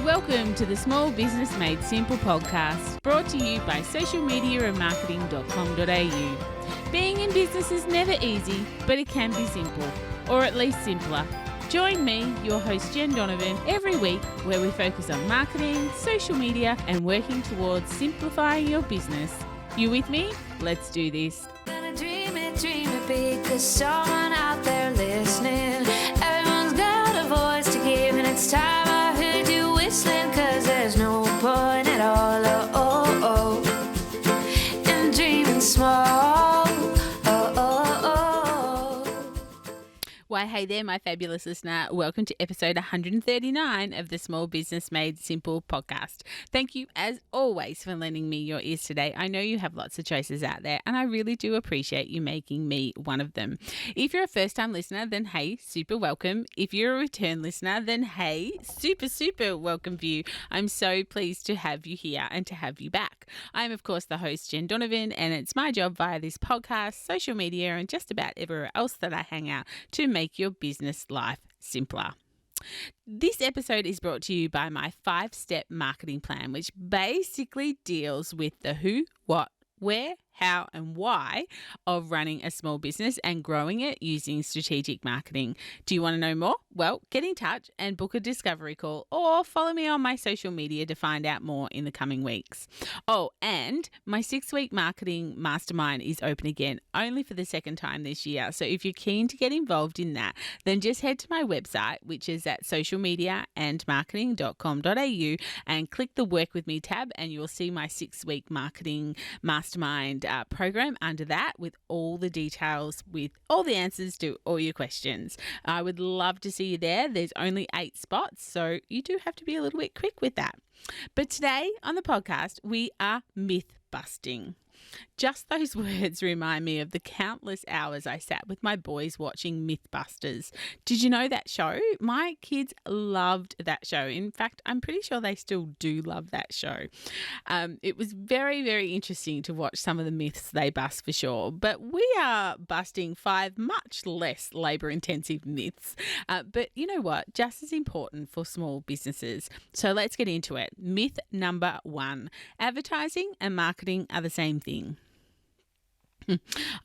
Welcome to the Small Business Made Simple podcast, brought to you by socialmediaandmarketing.com.au. Being in business is never easy, but it can be simple, or at least simpler. Join me, your host Jen Donovan, every week where we focus on marketing, social media, and working towards simplifying your business. You with me? Let's do this. Gonna dream it big, 'cause someone out there listening. Everyone's got a voice to give, and it's time I heard you whistling, 'cause there's no point at all, in dreaming small. Why, hey there, my fabulous listener. Welcome to episode 139 of the Small Business Made Simple podcast. Thank you, as always, for lending me your ears today. I know you have lots of choices out there, and I really do appreciate you making me one of them. If you're a first-time listener, then hey, super welcome. If you're a return listener, then hey, super welcome for you. I'm so pleased to have you here and to have you back. I'm, of course, the host, Jen Donovan, and it's my job via this podcast, social media, and just about everywhere else that I hang out to make your business life simpler. This episode is brought to you by my 5-step marketing plan, which basically deals with the who, what, where, how, and why of running a small business and growing it using strategic marketing. Do you want to know more? Well, get in touch and book a discovery call, or follow me on my social media to find out more in the coming weeks. Oh, and my 6-week marketing mastermind is open again, only for the second time this year. So if you're keen to get involved in that, then just head to my website, which is at socialmediaandmarketing.com.au, and click the Work With Me tab, and you will see my 6-week marketing mastermind program under that, with all the details, with all the answers to all your questions. I would love to see you there. There's only 8 spots, so you do have to be a little bit quick with that. But today on the podcast, we are myth busting. Just those words remind me of the countless hours I sat with my boys watching Mythbusters. Did you know that show? My kids loved that show. In fact, I'm pretty sure they still do love that show. It was very interesting to watch some of the myths they bust, for sure. But we are busting 5 much less labour-intensive myths. But you know what? Just as important for small businesses. So let's get into it. Myth number 1. Advertising and marketing are the same thing.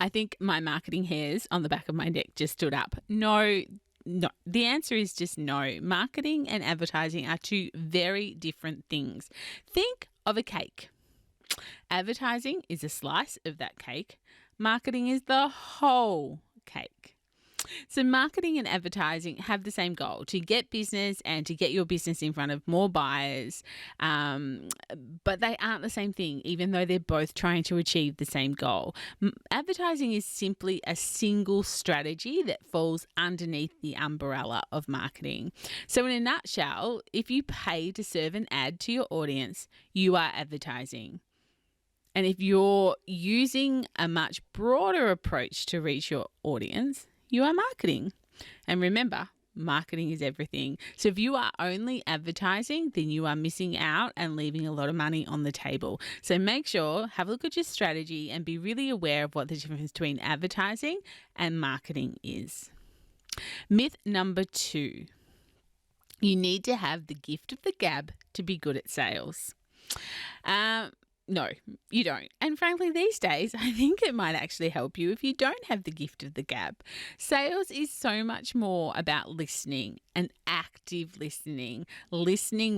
I think my marketing hairs on the back of my neck just stood up. No. The answer is just no. Marketing and advertising are 2 very different things. Think of a cake. Advertising is a slice of that cake. Marketing is the whole cake. So marketing and advertising have the same goal, to get business and to get your business in front of more buyers. But they aren't the same thing, even though they're both trying to achieve the same goal. Advertising is simply a single strategy that falls underneath the umbrella of marketing. So in a nutshell, if you pay to serve an ad to your audience, you are advertising. And if you're using a much broader approach to reach your audience, you are marketing. And remember, marketing is everything. So if you are only advertising, then you are missing out and leaving a lot of money on the table. So make sure, have a look at your strategy and be really aware of what the difference between advertising and marketing is. Myth number 2. You need to have the gift of the gab to be good at sales. No, you don't. And frankly, these days, I think it might actually help you if you don't have the gift of the gab. Sales is so much more about listening and active listening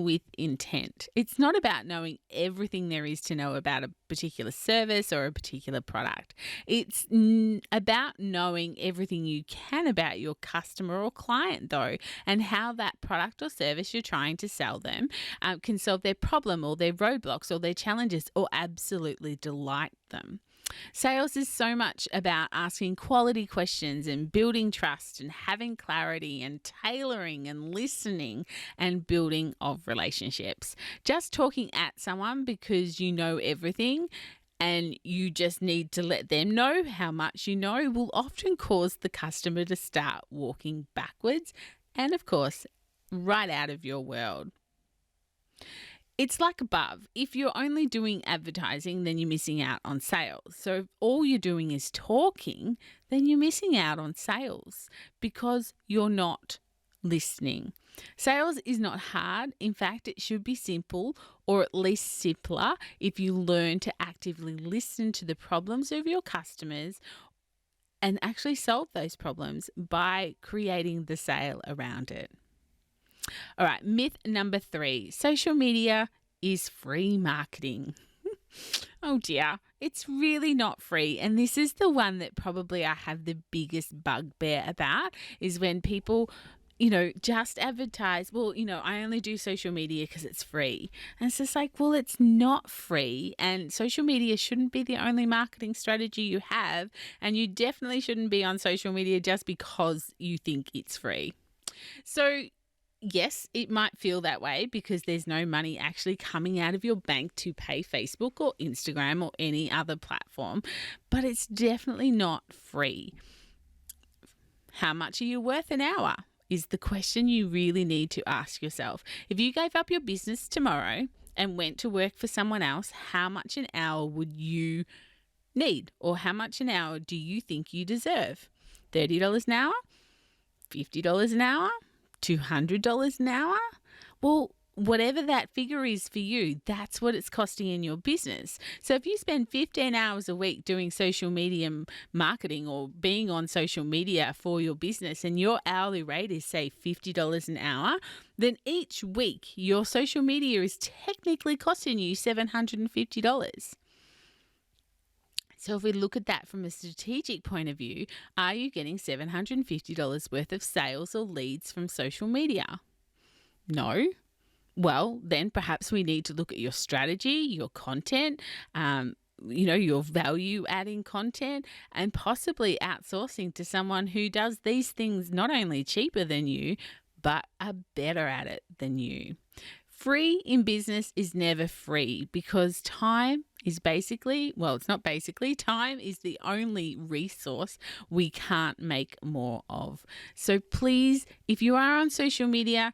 with intent. It's not about knowing everything there is to know about a particular service or a particular product. It's about knowing everything you can about your customer or client, though, and how that product or service you're trying to sell them can solve their problem or their roadblocks or their challenges, or absolutely delight them. Sales is so much about asking quality questions and building trust and having clarity and tailoring and listening and building of relationships. Just talking at someone because you know everything and you just need to let them know how much you know will often cause the customer to start walking backwards and, of course, right out of your world. It's like above. If you're only doing advertising, then you're missing out on sales. So if all you're doing is talking, then you're missing out on sales because you're not listening. Sales is not hard. In fact, it should be simple, or at least simpler, if you learn to actively listen to the problems of your customers and actually solve those problems by creating the sale around it. All right, myth number 3, social media is free marketing. Oh dear, it's really not free. And this is the one that probably I have the biggest bugbear about, is when people, just advertise, I only do social media because it's free. And it's just like, well, it's not free. And social media shouldn't be the only marketing strategy you have. And you definitely shouldn't be on social media just because you think it's free. So yes, it might feel that way because there's no money actually coming out of your bank to pay Facebook or Instagram or any other platform, but it's definitely not free. How much are you worth an hour is the question you really need to ask yourself. If you gave up your business tomorrow and went to work for someone else, how much an hour would you need, or how much an hour do you think you deserve? $30 an hour? $50 an hour? $200 an hour? Well, whatever that figure is for you, that's what it's costing in your business. So if you spend 15 hours a week doing social media marketing or being on social media for your business, and your hourly rate is, say, $50 an hour, then each week your social media is technically costing you $750. So if we look at that from a strategic point of view, are you getting $750 worth of sales or leads from social media? No. Well, then perhaps we need to look at your strategy, your content, your value adding content, and possibly outsourcing to someone who does these things not only cheaper than you, but are better at it than you. Free in business is never free because time is time is the only resource we can't make more of. So please, if you are on social media,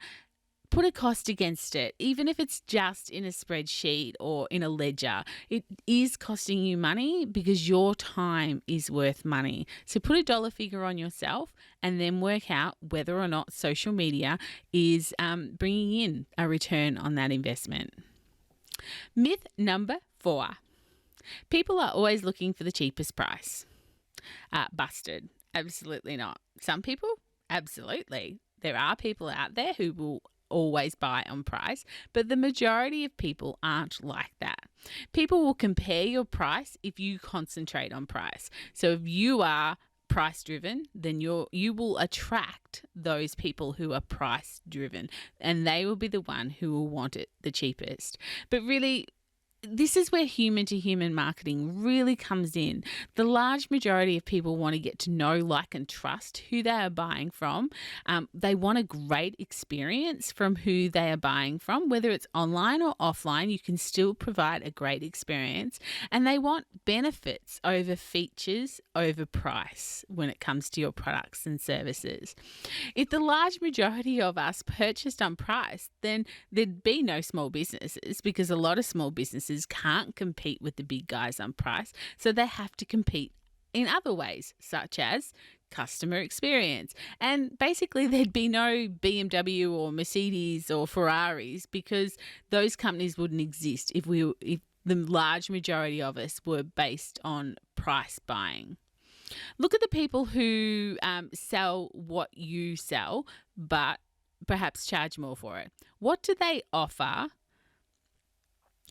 put a cost against it, even if it's just in a spreadsheet or in a ledger. It is costing you money because your time is worth money. So put a dollar figure on yourself and then work out whether or not social media is bringing in a return on that investment. Myth number 4. People are always looking for the cheapest price. Busted. Absolutely not. Some people, absolutely. There are people out there who will always buy on price, but the majority of people aren't like that. People will compare your price if you concentrate on price. So if you are price driven, then you will attract those people who are price driven, and they will be the one who will want it the cheapest. But really, this is where human-to-human marketing really comes in. The large majority of people want to get to know, like, and trust who they are buying from. They want a great experience from who they are buying from. Whether it's online or offline, you can still provide a great experience. And they want benefits over features, over price when it comes to your products and services. If the large majority of us purchased on price, then there'd be no small businesses, because a lot of small businesses can't compete with the big guys on price, so they have to compete in other ways, such as customer experience. And basically there'd be no BMW or Mercedes or Ferraris, because those companies wouldn't exist if the large majority of us were based on price buying. Look at the people who sell what you sell, but perhaps charge more for it. What do they offer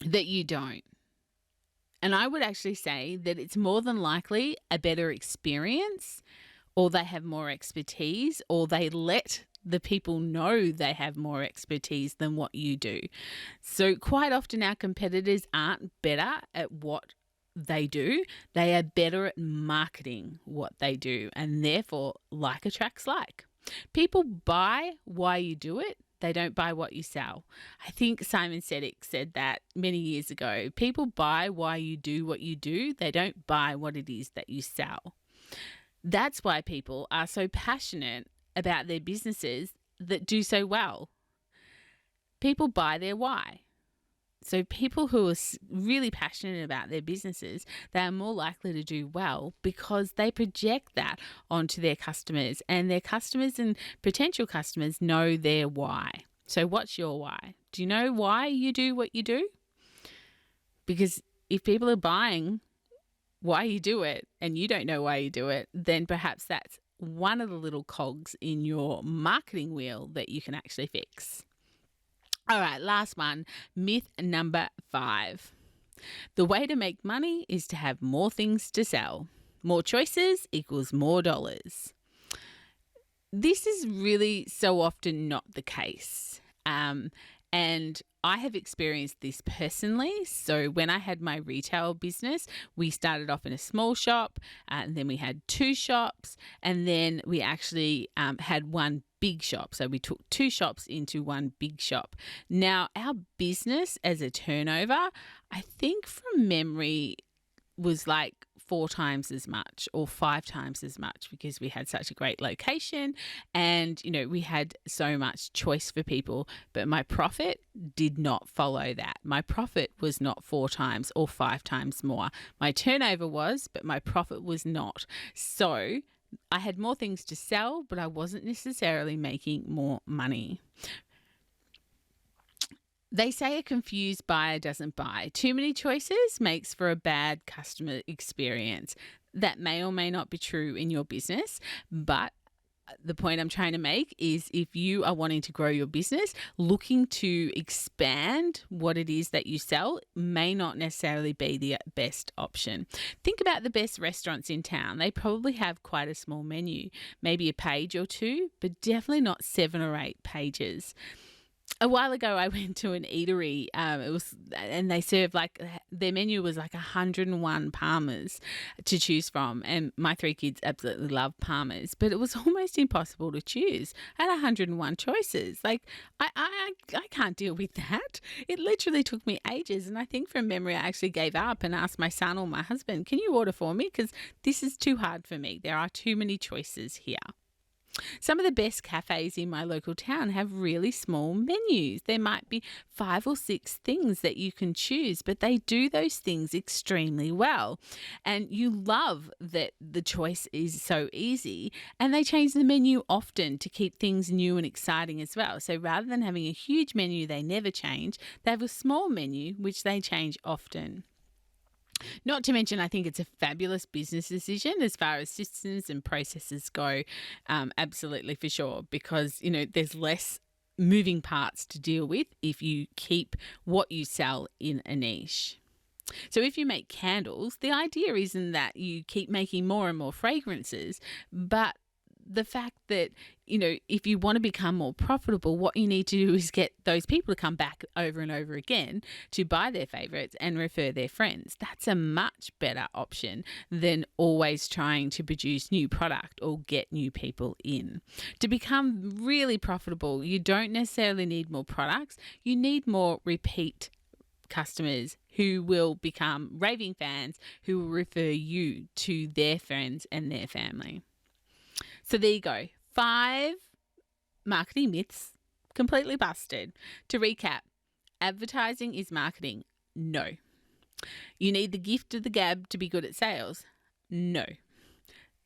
that you don't? And I would actually say that it's more than likely a better experience, or they have more expertise, or they let the people know they have more expertise than what you do. So quite often our competitors aren't better at what they do. They are better at marketing what they do, and therefore like attracts like. People buy why you do it. They don't buy what you sell. I think Simon Sinek said that many years ago. People buy why you do what you do. They don't buy what it is that you sell. That's why people are so passionate about their businesses that do so well. People buy their why. So people who are really passionate about their businesses, they are more likely to do well because they project that onto their customers, and their customers and potential customers know their why. So what's your why? Do you know why you do what you do? Because if people are buying why you do it and you don't know why you do it, then perhaps that's one of the little cogs in your marketing wheel that you can actually fix. All right, last one, myth number 5. The way to make money is to have more things to sell. More choices equals more dollars. This is really so often not the case. And I have experienced this personally. So when I had my retail business, we started off in a small shop, and then we had 2 shops, and then we actually had one big shop. So we took 2 shops into one big shop. Now, our business as a turnover, I think from memory, was like 4 times as much or 5 times as much, because we had such a great location and, we had so much choice for people. But my profit did not follow that. My profit was not 4 times or 5 times more. My turnover was, but my profit was not. So I had more things to sell, but I wasn't necessarily making more money. They say a confused buyer doesn't buy. Too many choices makes for a bad customer experience. That may or may not be true in your business, but the point I'm trying to make is if you are wanting to grow your business, looking to expand what it is that you sell may not necessarily be the best option. Think about the best restaurants in town. They probably have quite a small menu, maybe a page or 2, but definitely not 7 or 8 pages. A while ago, I went to an eatery. And they served their menu was like 101 Parmas to choose from, and my 3 kids absolutely love Parmas. But it was almost impossible to choose. I had 101 choices. I can't deal with that. It literally took me ages, and I think from memory, I actually gave up and asked my son or my husband, "Can you order for me? Because this is too hard for me. There are too many choices here." Some of the best cafes in my local town have really small menus. There might be 5 or 6 things that you can choose, but they do those things extremely well. And you love that the choice is so easy, and they change the menu often to keep things new and exciting as well. So rather than having a huge menu they never change, they have a small menu which they change often. Not to mention, I think it's a fabulous business decision as far as systems and processes go, absolutely for sure, because, there's less moving parts to deal with if you keep what you sell in a niche. So if you make candles, the idea isn't that you keep making more and more fragrances, but the fact that, if you want to become more profitable, what you need to do is get those people to come back over and over again to buy their favorites and refer their friends. That's a much better option than always trying to produce new product or get new people in. To become really profitable, you don't necessarily need more products. You need more repeat customers who will become raving fans, who will refer you to their friends and their family. So there you go. 5 marketing myths completely busted. To recap, advertising is marketing. No. You need the gift of the gab to be good at sales. No.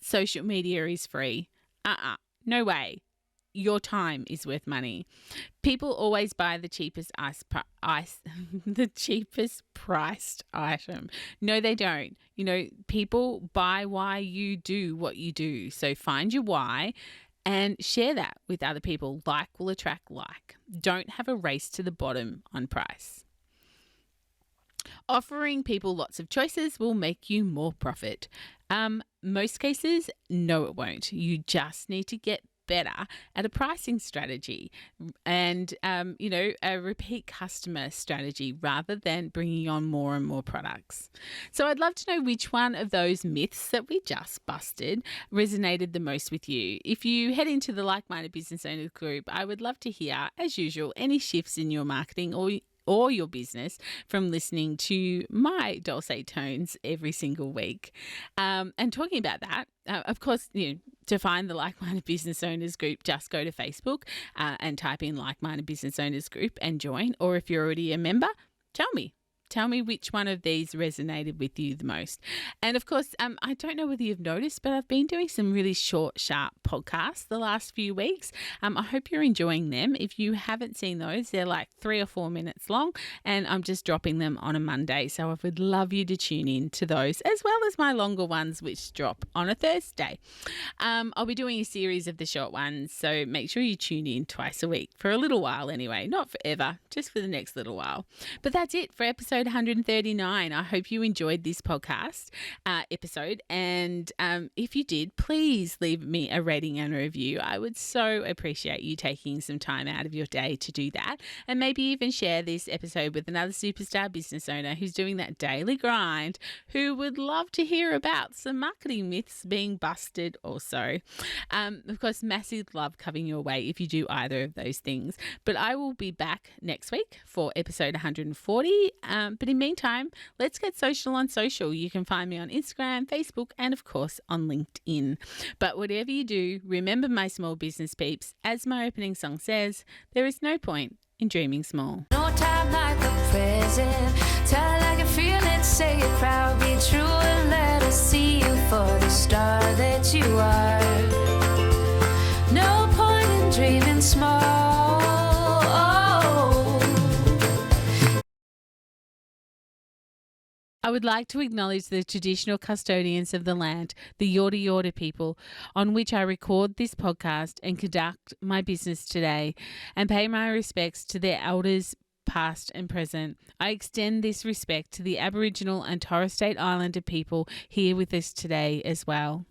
Social media is free. No way. Your time is worth money. People always buy the cheapest the cheapest priced item. No, they don't. People buy why you do what you do. So find your why and share that with other people. Like will attract like. Don't have a race to the bottom on price. Offering people lots of choices will make you more profit. Most cases, no, it won't. You just need to get better at a pricing strategy and, a repeat customer strategy rather than bringing on more and more products. So I'd love to know which one of those myths that we just busted resonated the most with you. If you head into the Like-Minded Business Owners group, I would love to hear, as usual, any shifts in your marketing or your business from listening to my dulcet tones every single week. And talking about that, of course, to find the Like-Minded Business Owners group, just go to Facebook and type in Like-Minded Business Owners group and join. Or if you're already a member, Tell me which one of these resonated with you the most. And of course, I don't know whether you've noticed, but I've been doing some really short, sharp podcasts the last few weeks. I hope you're enjoying them. If you haven't seen those, they're like 3 or 4 minutes long, and I'm just dropping them on a Monday. So I would love you to tune in to those, as well as my longer ones, which drop on a Thursday. I'll be doing a series of the short ones, so make sure you tune in twice a week for a little while anyway. Not forever, just for the next little while. But that's it for episode 139. I hope you enjoyed this podcast episode, and if you did, please leave me a rating and a review. I would so appreciate you taking some time out of your day to do that, and maybe even share this episode with another superstar business owner who's doing that daily grind, who would love to hear about some marketing myths being busted also. Of course, massive love coming your way if you do either of those things. But I will be back next week for episode 140. But in the meantime, let's get social on social. You can find me on Instagram, Facebook, and of course on LinkedIn. But whatever you do, remember, my small business peeps, as my opening song says, there is no point in dreaming small. No time like the present. Tell it like you feel it, say it proud, be true, and let us see you for the star that you are. No point in dreaming small. I would like to acknowledge the traditional custodians of the land, the Yorta Yorta people, on which I record this podcast and conduct my business today, and pay my respects to their elders, past and present. I extend this respect to the Aboriginal and Torres Strait Islander people here with us today as well.